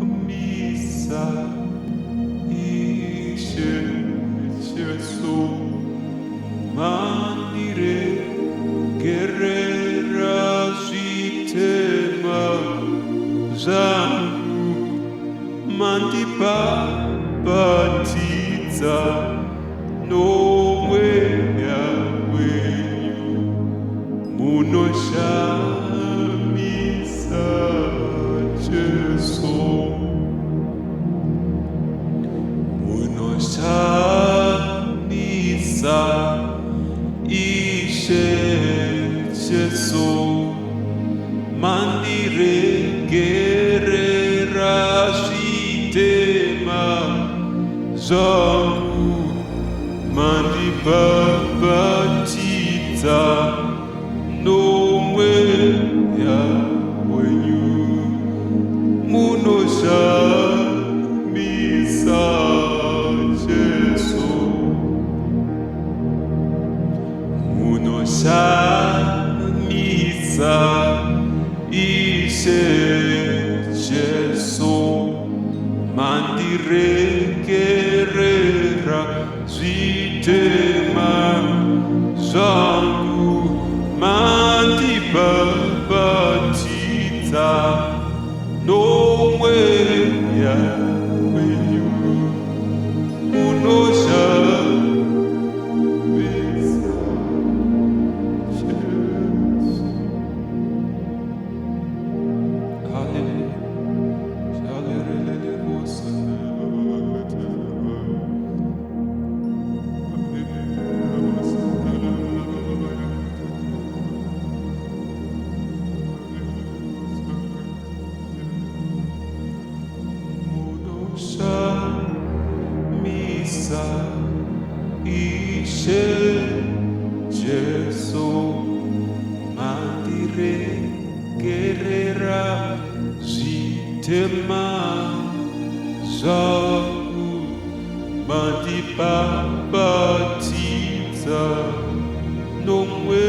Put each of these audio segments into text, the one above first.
Shamisa ishe Jesu mandire gerera zitema zangu mandipa batiza nowe yawe munoshamisa Jesu munoshamisa ishe Jesu mandire gerera zitema zangu mandibabatiza nomwe yawenyu munoshamisa Jesu munoshamisa ishe Jesu mandiregerera zitema zangu mandibabatiza nomwe yawenyu munoshamisa Jesu. Shamisa ishe Jesu mandire gerera zitema zangu mandibabatiza nomwe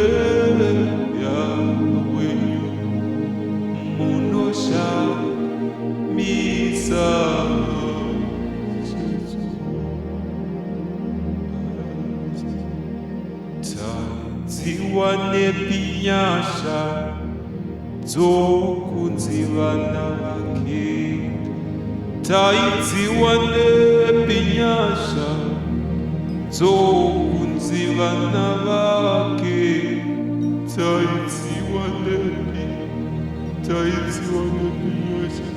yawenyu munoshamisa tadziwane pinyasha dzokunzivana vake taidziwane pinyasha dzokunzivana vake taidziwane pinyasha